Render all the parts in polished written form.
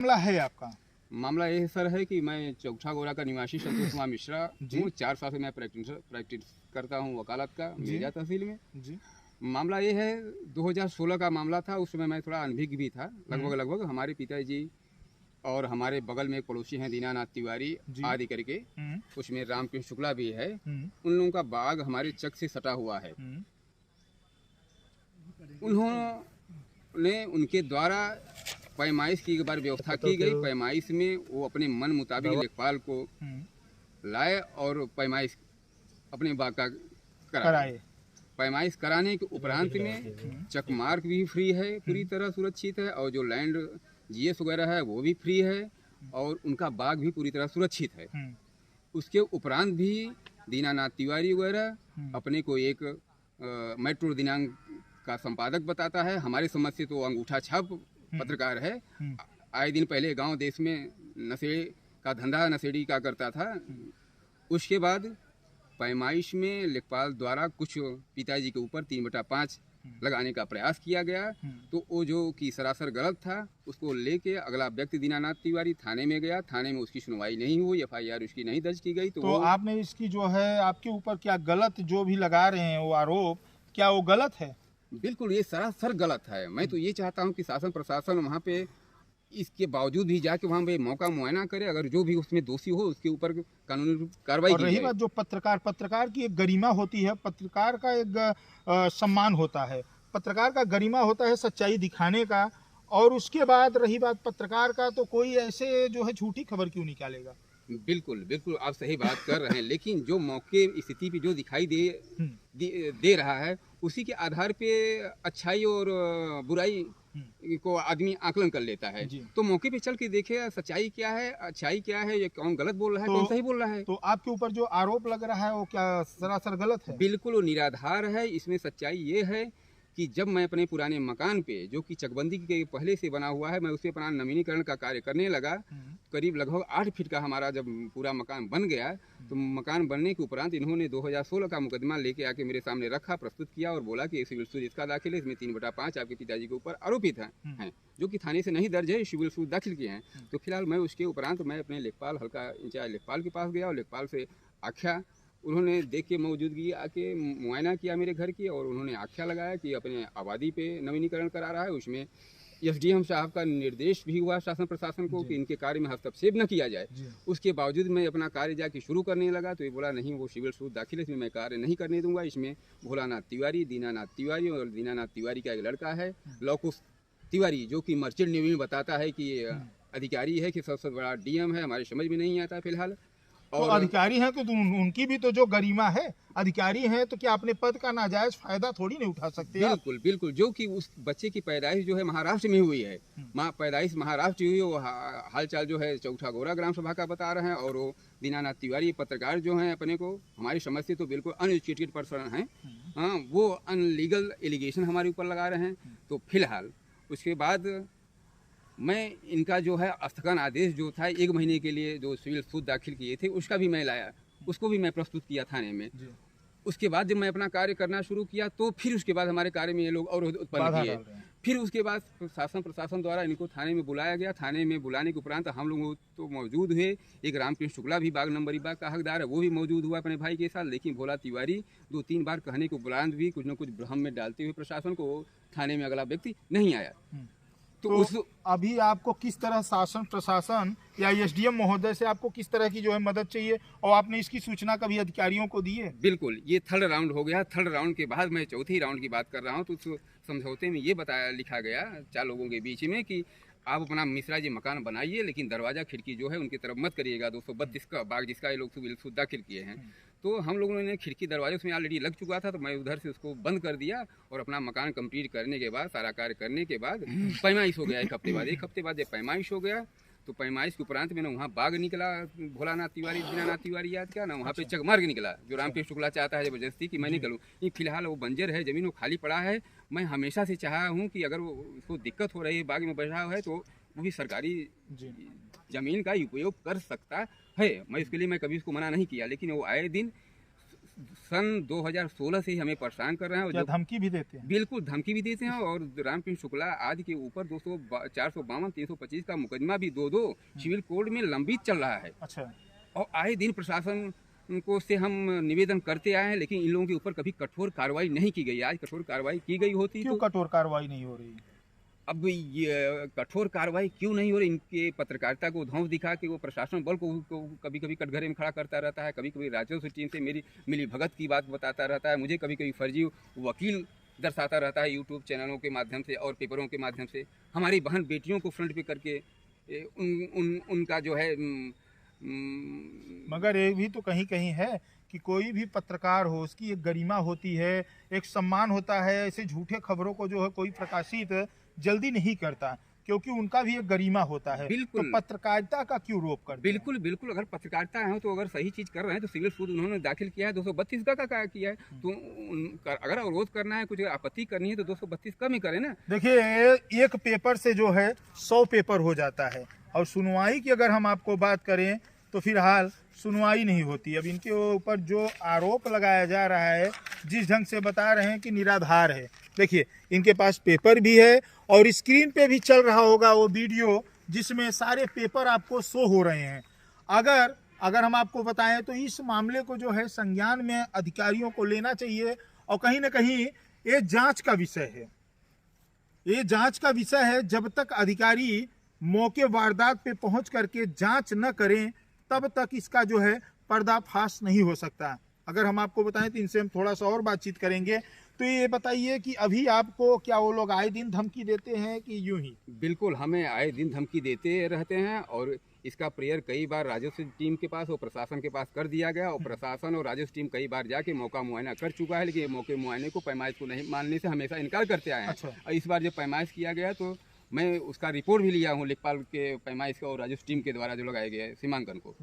मामला है आपका? मामला ये सर है कि मैं चौथा गोरा का निवासी संतोष कुमार मिश्रा हूँ। 4 साल से मैं प्रैक्टिस करता हूँ वकालत का मेजा तहसील में जी। मामला ये है 2016 का मामला था। उस समय मैं थोड़ा अनभिज्ञ भी था। लगभग हमारे पिताजी और हमारे बगल में एक पड़ोसी हैं दीनानाथ तिवारी आदि करके, उसमें रामकृष्ण शुक्ला भी है। उन लोगों का बाग हमारे चक से सटा हुआ है। उन्होंने उनके द्वारा पैमाइश की एक बार व्यवस्था की गई। पैमाइश में वो अपने मन मुताबिक लेखपाल को लाए और पैमाइश अपने बाग का कराए। पैमाइश कराने के उपरांत में चकमार्क भी फ्री है, पूरी तरह सुरक्षित है, और जो लैंड जीएस वगैरह है वो भी फ्री है, और उनका बाग भी पूरी तरह सुरक्षित है। उसके उपरांत भी दीनानाथ तिवारी वगैरह अपने को एक मेट्रो दिनांक का संपादक बताता है। हमारे समझ से तो अंगूठा छाप पत्रकार है। आए दिन पहले गांव देश में नशे का धंधा नशेड़ी का करता था। उसके बाद पैमाइश में लेखपाल द्वारा कुछ पिताजी के ऊपर 3/5 लगाने का प्रयास किया गया, तो वो जो कि सरासर गलत था, उसको लेके अगला व्यक्ति दीनानाथ तिवारी थाने में गया। थाने में उसकी सुनवाई नहीं हुई, FIR उसकी नहीं दर्ज की गई। तो आपने इसकी जो है आपके ऊपर क्या गलत जो भी लगा रहे हैं वो आरोप, क्या वो गलत है? बिल्कुल, ये सरासर गलत है। मैं तो ये चाहता हूँ कि शासन प्रशासन वहाँ पे इसके बावजूद भी जाके वहाँ पे मौका मुआयना करे, अगर जो भी उसमें दोषी हो उसके ऊपर कानूनी कार्रवाई की जाए। रही बात जो पत्रकार की एक गरिमा होती है, पत्रकार का एक सम्मान होता है, पत्रकार का गरिमा होता है सच्चाई दिखाने का, और उसके बाद रही बात पत्रकार का, तो कोई ऐसे जो है झूठी खबर क्यों निकालेगा? बिल्कुल आप सही बात कर रहे हैं, लेकिन जो मौके स्थिति पे जो दिखाई दे रहा है, उसी के आधार पे अच्छाई और बुराई को आदमी आकलन कर लेता है। तो मौके पे चल के देखे सच्चाई क्या है, अच्छाई क्या है, ये कौन गलत बोल रहा है, कौन सही बोल रहा है। तो आपके ऊपर जो आरोप लग रहा है वो क्या सरासर गलत है? बिल्कुल वो निराधार है। इसमें सच्चाई ये है कि जब मैं अपने पुराने मकान पे, जो कि चकबंदी के पहले से बना हुआ है, मैं उसे अपना नवीनीकरण का कार्य करने लगा। करीब लगभग 8 फीट का हमारा जब पूरा मकान बन गया, तो मकान बनने के उपरांत इन्होंने 2016 का मुकदमा लेके आके मेरे सामने रखा, प्रस्तुत किया और बोला कि सिविल सूद इसका दाखिल है, इसमें 3/5 आपके पिताजी के ऊपर आरोपित हैं, जो कि थाने से नहीं दर्ज है, सिविल सूद दाखिल किए हैं। तो फिलहाल मैं उसके उपरांत मैं अपने लेखपाल हल्का इंचार्ज लेखपाल के पास गया और लेखपाल से आख्या उन्होंने देख के मौजूदगी आके मुआयना किया मेरे घर की, और उन्होंने आख्या लगाया कि अपने आबादी पे नवीनीकरण करा रहा है। उसमें SDM साहब का निर्देश भी हुआ शासन प्रशासन को कि इनके कार्य में हस्तक्षेप न किया जाए। उसके बावजूद मैं अपना कार्य जाके शुरू करने लगा, तो ये बोला नहीं, वो सिविल सूद दाखिल है, इसमें मैं कार्य नहीं करने दूंगा। इसमें भोलानाथ तिवारी, दीनानाथ तिवारी, और दीनानाथ तिवारी का एक लड़का है लौकुश तिवारी, जो कि मर्चेंट नेवी में बताता है कि अधिकारी है कि सबसे बड़ा DM है। हमारे समझ में नहीं आता फिलहाल। और तो अधिकारी हैं तो उनकी भी तो जो गरिमा है, अधिकारी हैं तो क्या अपने पद का नाजायज फायदा थोड़ी नहीं उठा सकते? बिल्कुल, जो कि उस बच्चे की पैदाइश जो है महाराष्ट्र में हुई है, पैदाइश महाराष्ट्र हुई है। वो हालचाल जो है चौथा गोरा ग्राम सभा का बता रहे हैं, और वो दीनानाथ तिवारी पत्रकार जो हैं अपने को हमारी समझ से तो बिल्कुल अनएजुकेटेड पर्सन हैं। हाँ, वो अनलीगल एलिगेशन हमारे ऊपर लगा रहे हैं। तो फिलहाल उसके बाद मैं इनका जो है स्थगन आदेश जो था 1 महीने के लिए जो सिविल सूद दाखिल किए थे, उसका भी मैं लाया, उसको भी मैं प्रस्तुत किया थाने में। उसके बाद जब मैं अपना कार्य करना शुरू किया, तो फिर उसके बाद हमारे कार्य में ये लोग और उत्पन्न किए। फिर उसके बाद शासन प्रशासन द्वारा इनको थाने में बुलाया गया। थाने में बुलाने के उपरांत हम लोग तो मौजूद हुए। एक रामकृष्ण शुक्ला भी बाग नंबर बाग का हकदार है, वो भी मौजूद हुआ अपने भाई के साथ। लेकिन भोला तिवारी 2-3 बार कहने के उपरांत भी कुछ न कुछ भ्रम में डालते हुए प्रशासन को थाने में अगला व्यक्ति नहीं आया। तो अभी आपको किस तरह शासन प्रशासन या SDM महोदय से आपको किस तरह की जो है मदद चाहिए, और आपने इसकी सूचना कभी अधिकारियों को दी है? बिल्कुल, ये 3rd राउंड हो गया। 3rd राउंड के बाद मैं 4थे राउंड की बात कर रहा हूँ। तो उस समझौते में ये लिखा गया 4 लोगों के बीच में कि आप अपना मिश्रा जी मकान बनाइए, लेकिन दरवाजा खिड़की जो है उनकी तरफ मत करिएगा। 232 का बाग जिसका ये लोग सिविल सूद दाखिल किए हैं, तो हम लोगों ने खिड़की दरवाजे उसमें ऑलरेडी लग चुका था, तो मैं उधर से उसको बंद कर दिया, और अपना मकान कंप्लीट करने के बाद, सारा कार्य करने के बाद पैमाइश हो गया। 1 हफ्ते बाद जब पैमाइश हो गया, तो पैमाइश के उपरांत में ना वहाँ बाग निकला भोलानाथ तिवारी दीनानाथ तिवारी याद क्या ना, वहाँ पे चकमार्ग निकला, जो रामकृष्ण शुक्ला चाहता है जबरदस्ती कि मैं निकलूँ। ये फिलहाल वो बंजर है, जमीन वो खाली पड़ा है। मैं हमेशा से चाहा हूँ कि अगर वो उसको दिक्कत हो रही है, बाग में बैठा है, तो वो भी सरकारी जमीन का उपयोग कर सकता है। मैं इसके लिए मैं कभी उसको मना नहीं किया, लेकिन वो आए दिन सन 2016 से ही हमें परेशान कर रहे हैं। और क्या जो धमकी भी देते हैं? बिल्कुल धमकी भी देते हैं, और रामकृष्ण शुक्ला आदि के ऊपर 452, 325 का मुकदमा भी दो सिविल कोड में लंबित चल रहा है। अच्छा। और आए दिन प्रशासन को से हम निवेदन करते आए हैं, लेकिन इन लोगों के ऊपर कभी कठोर कार्रवाई नहीं की गई। आज कठोर कार्रवाई की गई होती क्यों तो कठोर कार्रवाई नहीं हो रही? अब ये कठोर कार्रवाई क्यों नहीं हो रही? इनके पत्रकारिता को धौंस दिखा के वो प्रशासन बल को कभी कभी कटघरे में खड़ा करता रहता है, कभी कभी राजस्व टीम से मेरी मिली भगत की बात बताता रहता है, मुझे कभी कभी फर्जी वकील दर्शाता रहता है यूट्यूब चैनलों के माध्यम से और पेपरों के माध्यम से। हमारी बहन बेटियों को फ्रंट पे करके उनका जो है मगर ये भी तो कहीं कहीं है कि कोई भी पत्रकार हो उसकी एक गरिमा होती है, एक सम्मान होता है। ऐसे झूठे खबरों को जो है कोई प्रकाशित जल्दी नहीं करता, क्योंकि उनका भी एक गरिमा होता है। बिल्कुल। तो पत्रकारिता का क्यों रोक करते हैं? बिल्कुल बिल्कुल, अगर पत्रकारिता है तो अगर सही चीज कर रहे हैं तो सिविल सूट उन्होंने दाखिल किया है 232 का किया है, तो अगर अवरोध करना है, कुछ आपत्ति करनी है तो 232 का में करें ना। देखिए, एक पेपर से जो है 100 पेपर हो जाता है, और सुनवाई की अगर हम आपको बात करें तो फिलहाल सुनवाई नहीं होती। अब इनके ऊपर जो आरोप लगाया जा रहा है, जिस ढंग से बता रहे हैं कि निराधार है। देखिए, इनके पास पेपर भी है और स्क्रीन पे भी चल रहा होगा वो वीडियो जिसमें सारे पेपर आपको शो हो रहे हैं। अगर हम आपको बताएं तो इस मामले को जो है संज्ञान में अधिकारियों को लेना चाहिए, और कहीं ना कहीं ये जांच का विषय है। ये जांच का विषय है। जब तक अधिकारी मौके वारदात पे पहुंच करके जांच न करें तब तक इसका जो है पर्दाफाश नहीं हो सकता। अगर हम आपको बताएं तो इनसे हम थोड़ा सा और बातचीत करेंगे। तो ये बताइए कि अभी आपको क्या वो लोग आए दिन धमकी देते हैं कि यूं ही? बिल्कुल, हमें आए दिन धमकी देते रहते हैं, और इसका प्रेयर कई बार राजस्व टीम के पास और प्रशासन के पास कर दिया गया, और प्रशासन और राजस्व टीम कई बार जाके मौका मुआयना कर चुका है, लेकिन मौके मुआयने को पैमाइश को नहीं मानने से हमेशा इनकार करते आए हैं। अच्छा। और इस बार जब पैमाइश किया गया तो मैं उसका रिपोर्ट भी लिया हूँ लेखपाल के पैमाइश का और राजस्व टीम के द्वारा जो लगाए गए सीमांकन को।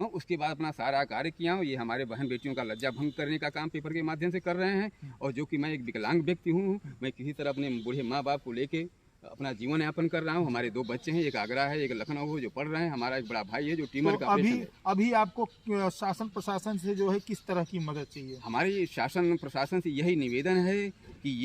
उसके बाद अपना सारा कार्य किया हूँ। ये हमारे बहन बेटियों का लज्जा भंग करने का काम पेपर के माध्यम से कर रहे हैं, और जो कि मैं एक विकलांग व्यक्ति हूँ, मैं किसी तरह अपने बूढ़े माँ बाप को लेके अपना जीवन यापन कर रहा हूँ। हमारे 2 बच्चे हैं, एक आगरा है, एक लखनऊ है, जो पढ़ रहे हैं। हमारा एक बड़ा भाई है जो टीमर तो का ऑपरेशन है। अभी आपको शासन प्रशासन से जो है किस तरह की मदद चाहिए? हमारी शासन प्रशासन से यही निवेदन है कि ये